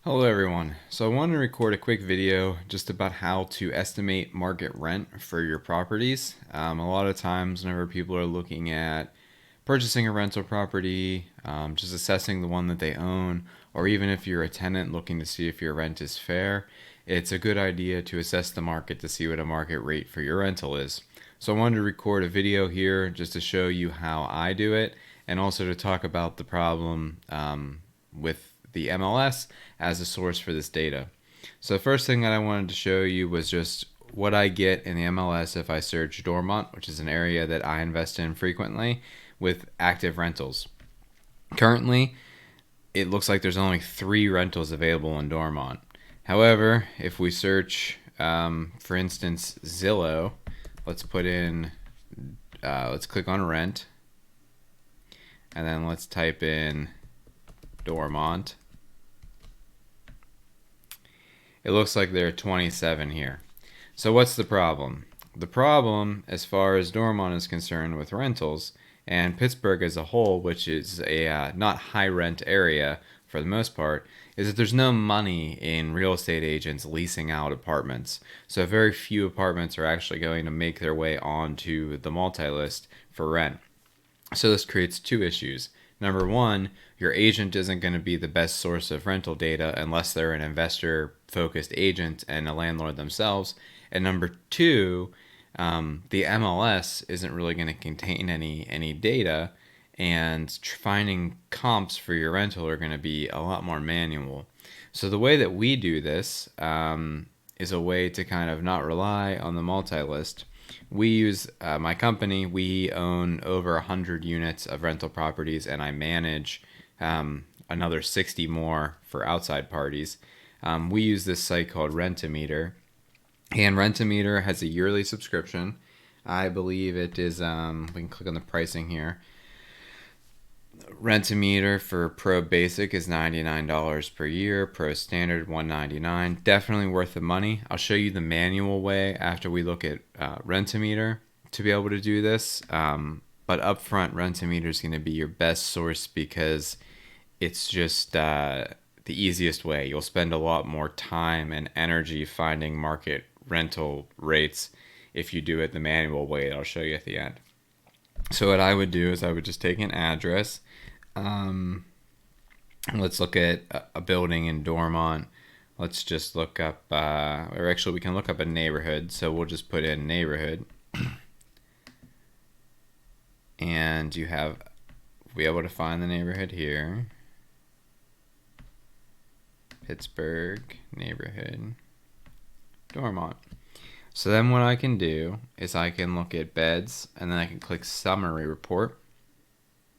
Hello everyone. So I wanted to record a quick video just about how to estimate market rent for your properties. A lot of times whenever people are looking at purchasing a rental property, just assessing the one that they own, or even if you're a tenant looking to see if your rent is fair, it's a good idea to assess the market to see what a market rate for your rental is. So I wanted to record a video here just to show you how I do it and also to talk about the problem with the MLS as a source for this data. So the first thing that I wanted to show you was just what I get in the MLS if I search Dormont, which is an area that I invest in frequently with active rentals. Currently, it looks like there's only 3 rentals available in Dormont. However, if we search, for instance, Zillow, let's put in, let's click on rent, and then let's type in Dormont. It looks like there are 27 here. So what's the problem? The problem, as far as Dormont is concerned with rentals, and Pittsburgh as a whole, which is a not high rent area for the most part, is that there's no money in real estate agents leasing out apartments. So very few apartments are actually going to make their way onto the multi-list for rent. So this creates 2 issues. Number one, your agent isn't going to be the best source of rental data unless they're an investor-focused agent and a landlord themselves. And number two, the MLS isn't really going to contain any data, and finding comps for your rental are going to be a lot more manual. So the way that we do this is a way to kind of not rely on the multi-list. We use my company. We own over 100 units of rental properties, and I manage another 60 more for outside parties. We use this site called RentAMeter, and RentAMeter has a yearly subscription. I believe it is, we can click on the pricing here. RentAMeter for Pro Basic is $99 per year. Pro Standard $199. Definitely worth the money. I'll show you the manual way after we look at RentAMeter to be able to do this. But upfront, RentAMeter is going to be your best source because it's just the easiest way. You'll spend a lot more time and energy finding market rental rates if you do it the manual way that I'll show you at the end. So what I would do is I would just take an address. Let's look at a building in Dormont. Let's just look up, or actually we can look up a neighborhood. So we'll just put in neighborhood. And we'll be able to find the neighborhood here. Pittsburgh neighborhood, Dormont. So then what I can do is I can look at beds, and then I can click summary report.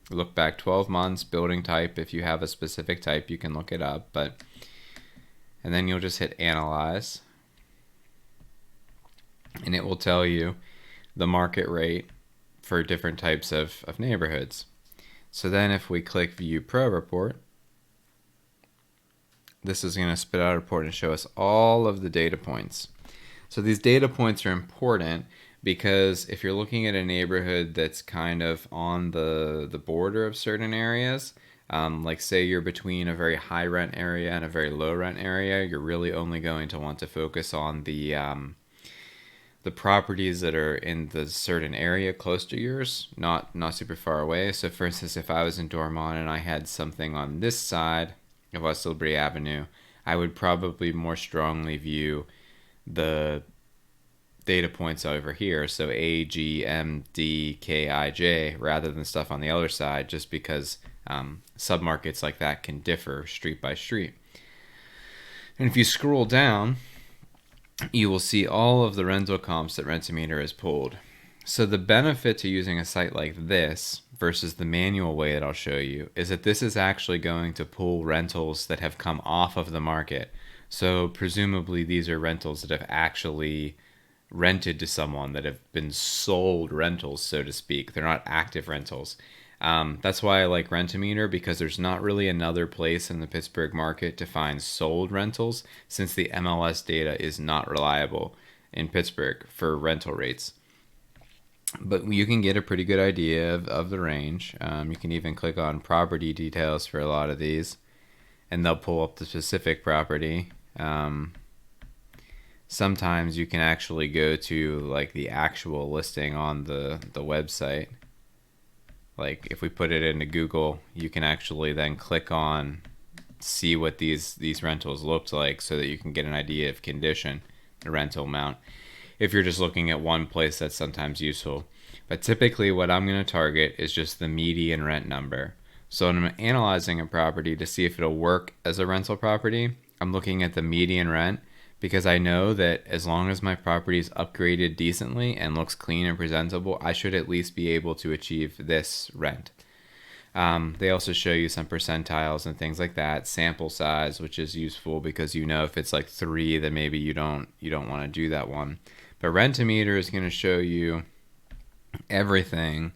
Look back 12 months, building type. If you have a specific type, you can look it up. And then you'll just hit analyze, and it will tell you the market rate for different types of neighborhoods. So then if we click view pro report, this is going to spit out a report and show us all of the data points. So these data points are important because if you're looking at a neighborhood that's kind of on the border of certain areas, like say you're between a very high rent area and a very low rent area, you're really only going to want to focus on the properties that are in the certain area close to yours, not super far away. So for instance, if I was in Dormont and I had something on this side of West Liberty Avenue, I would probably more strongly view the data points over here, so A, G, M, D, K, I, J, rather than stuff on the other side, just because submarkets like that can differ street by street. And if you scroll down, you will see all of the rental comps that RentAMeter has pulled. So the benefit to using a site like this versus the manual way that I'll show you is that this is actually going to pull rentals that have come off of the market. So presumably these are rentals that have actually rented to someone, that have been sold rentals, so to speak. They're not active rentals. That's why I like RentAMeter, because there's not really another place in the Pittsburgh market to find sold rentals, since the MLS data is not reliable in Pittsburgh for rental rates. But you can get a pretty good idea of the range. You can even click on property details for a lot of these. and they'll pull up the specific property. Sometimes you can actually go to like the actual listing on the website. Like if we put it into Google, you can actually then click on see what these rentals looked like so that you can get an idea of condition, the rental amount. If you're just looking at one place, that's sometimes useful. But typically what I'm going to target is just the median rent number. So when I'm analyzing a property to see if it'll work as a rental property, I'm looking at the median rent, because I know that as long as my property is upgraded decently and looks clean and presentable, I should at least be able to achieve this rent. They also show you some percentiles and things like that, sample size, which is useful because you know if it's like 3, then maybe you don't want to do that one. But RentAMeter is going to show you everything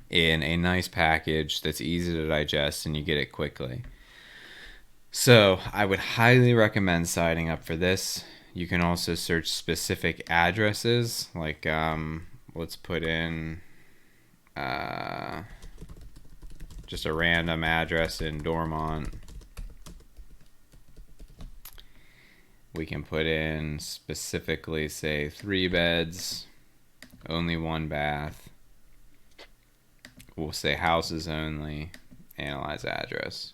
in a nice package that's easy to digest and you get it quickly. So I would highly recommend signing up for this. You can also search specific addresses, like let's put in just a random address in Dormont. We can put in specifically, say, 3 beds, only 1 bath. We'll say houses only, analyze address.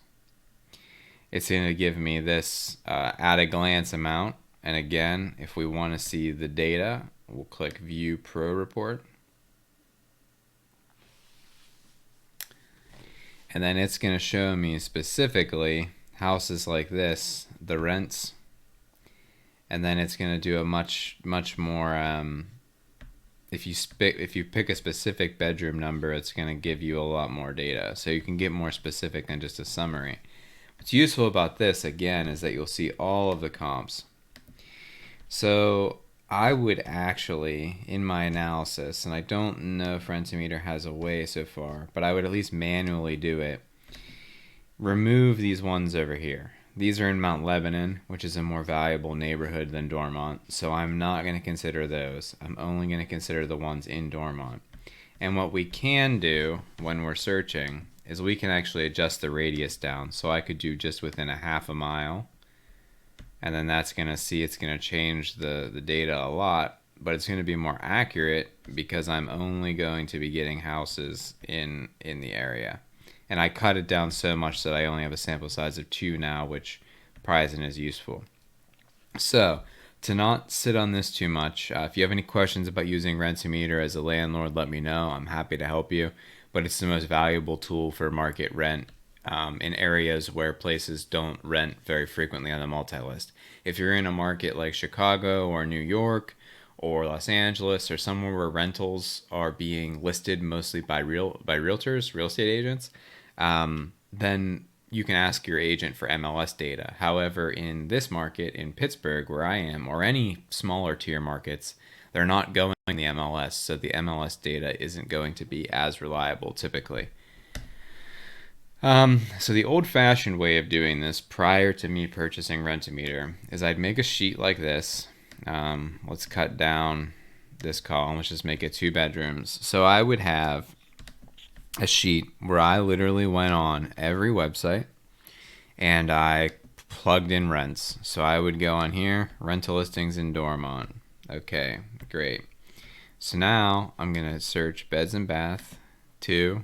It's going to give me this at a glance amount. And again, if we want to see the data, we'll click View Pro Report. And then it's going to show me specifically houses like this, the rents. And then it's going to do a much more, if you pick a specific bedroom number, it's going to give you a lot more data. So you can get more specific than just a summary. What's useful about this, again, is that you'll see all of the comps. So I would actually, in my analysis, and I don't know if RentAMeter has a way so far, but I would at least manually do it, remove these ones over here. These are in Mount Lebanon, which is a more valuable neighborhood than Dormont, so I'm not going to consider those. I'm only going to consider the ones in Dormont. And what we can do when we're searching is we can actually adjust the radius down. So I could do just within a half a mile, and then that's going to see it's going to change the data a lot, but it's going to be more accurate because I'm only going to be getting houses in the area. And I cut it down so much that I only have a sample size of 2 now, which probably isn't as useful. So to not sit on this too much, if you have any questions about using RentAMeter as a landlord, let me know. I'm happy to help you. But it's the most valuable tool for market rent in areas where places don't rent very frequently on the multi-list. If you're in a market like Chicago or New York or Los Angeles or somewhere where rentals are being listed mostly by realtors, real estate agents, then you can ask your agent for MLS data. However, in this market, in Pittsburgh, where I am, or any smaller tier markets, they're not going the MLS, so the MLS data isn't going to be as reliable typically. So the old-fashioned way of doing this prior to me purchasing RentAMeter is I'd make a sheet like this. Let's cut down this column. Let's just make it 2 bedrooms. So I would have a sheet where I literally went on every website and I plugged in rents. So I would go on here, rental listings in Dormont. Okay, great. So now I'm going to search beds and bath 2,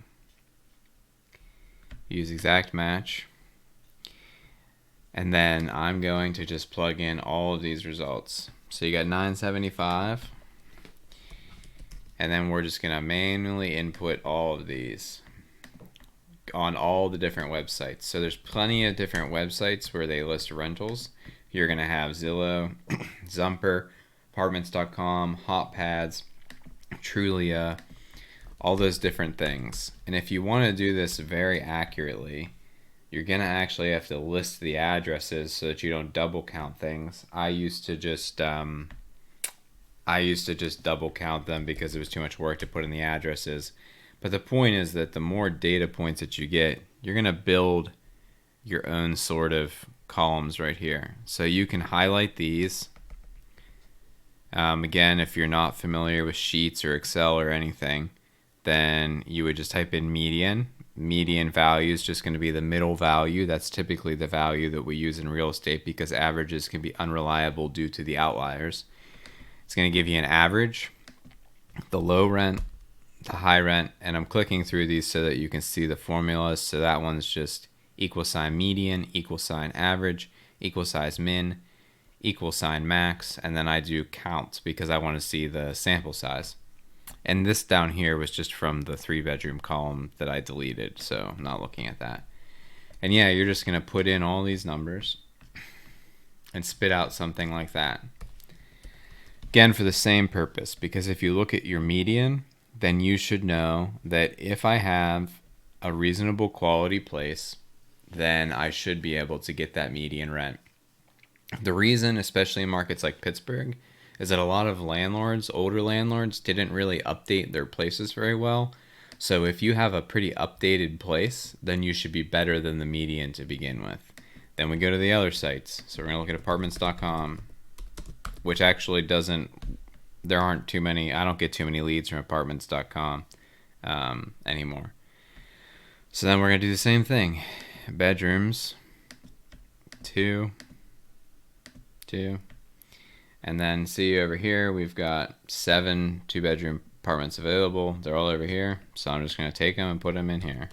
use exact match, and then I'm going to just plug in all of these results. So you got 975, and then we're just going to manually input all of these on all the different websites. So there's plenty of different websites where they list rentals. You're going to have Zillow, Zumper, Apartments.com, HotPads, Trulia, all those different things. And if you want to do this very accurately, you're going to actually have to list the addresses so that you don't double count things. I used to just double count them because it was too much work to put in the addresses. But the point is that the more data points that you get, you're going to build your own sort of columns right here. So you can highlight these. Again, if you're not familiar with Sheets or Excel or anything, then you would just type in median, median value is just going to be the middle value. That's typically the value that we use in real estate because averages can be unreliable due to the outliers. It's going to give you an average, the low rent, the high rent, and I'm clicking through these so that you can see the formulas. So that one's just equal sign median, equal sign average, equal size min, equal sign max, and then I do count because I want to see the sample size. And this down here was just from the 3-bedroom column that I deleted, so I'm not looking at that. And yeah, you're just going to put in all these numbers and spit out something like that. Again, for the same purpose, because if you look at your median, then you should know that if I have a reasonable quality place, then I should be able to get that median rent. The reason, especially in markets like Pittsburgh, is that a lot of landlords, older landlords, didn't really update their places very well. So if you have a pretty updated place, then you should be better than the median to begin with. Then we go to the other sites. So we're going to look at apartments.com, which actually doesn't, there aren't too many, I don't get too many leads from apartments.com anymore. So then we're going to do the same thing. Bedrooms, 2, and then see over here, we've got 7 2-bedroom apartments available. They're all over here. So I'm just going to take them and put them in here.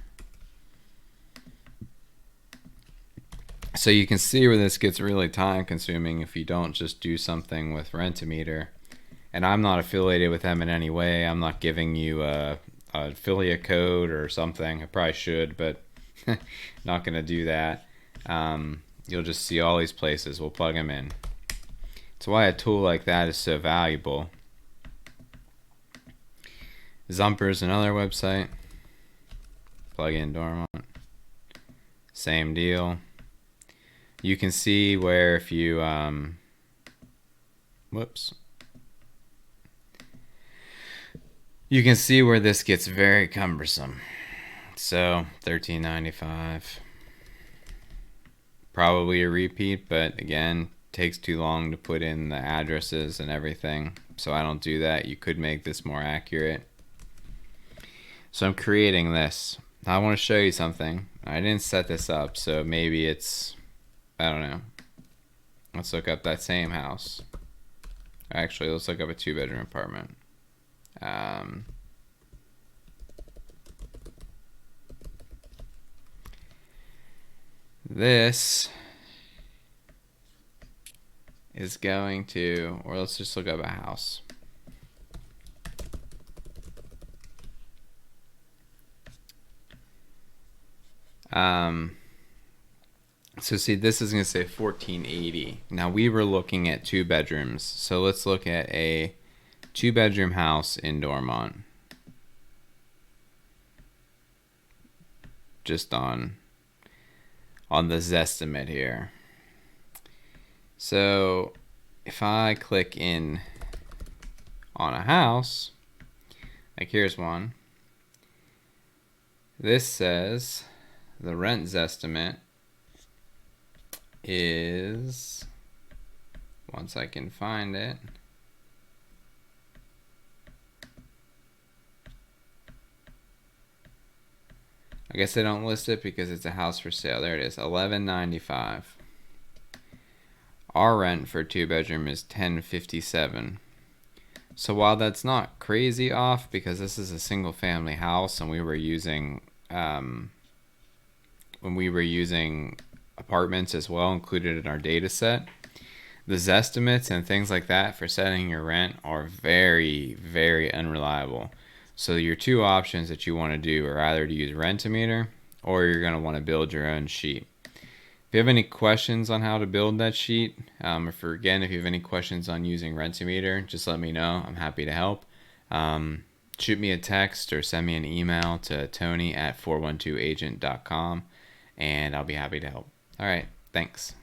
So you can see where this gets really time consuming if you don't just do something with RentAMeter. And I'm not affiliated with them in any way. I'm not giving you a affiliate code or something. I probably should, but not going to do that. You'll just see all these places. We'll plug them in. That's why a tool like that is so valuable. Zumper is another website. Plug in Dormont. Same deal. You can see where if you you can see where this gets very cumbersome. So $13.95. Probably a repeat, but again, takes too long to put in the addresses and everything, so I don't do that. You could make this more accurate. So I'm creating this. Now I want to show you something. I didn't set this up, so maybe it's, I don't know. Let's look up that same house. Actually, let's look up a 2-bedroom apartment. This is going to, or let's just look up a house. So see, this is going to say 1480. Now we were looking at 2 bedrooms. So let's look at a 2-bedroom house in Dormont. Just on the Zestimate here. So if I click in on a house, like here's one, this says the rent Zestimate is, once I can find it, I guess they don't list it because it's a house for sale. There it is, $11.95. Our rent for a 2-bedroom is $10.57. So while that's not crazy off, because this is a single family house and we were using when we were using apartments as well included in our data set, the Zestimates and things like that for setting your rent are very, very unreliable. So your 2 options that you want to do are either to use RentAMeter or you're going to want to build your own sheet. If you have any questions on how to build that sheet, if you have any questions on using RentAMeter, just let me know. I'm happy to help. Shoot me a text or send me an email to tony@412agent.com and I'll be happy to help. All right, thanks.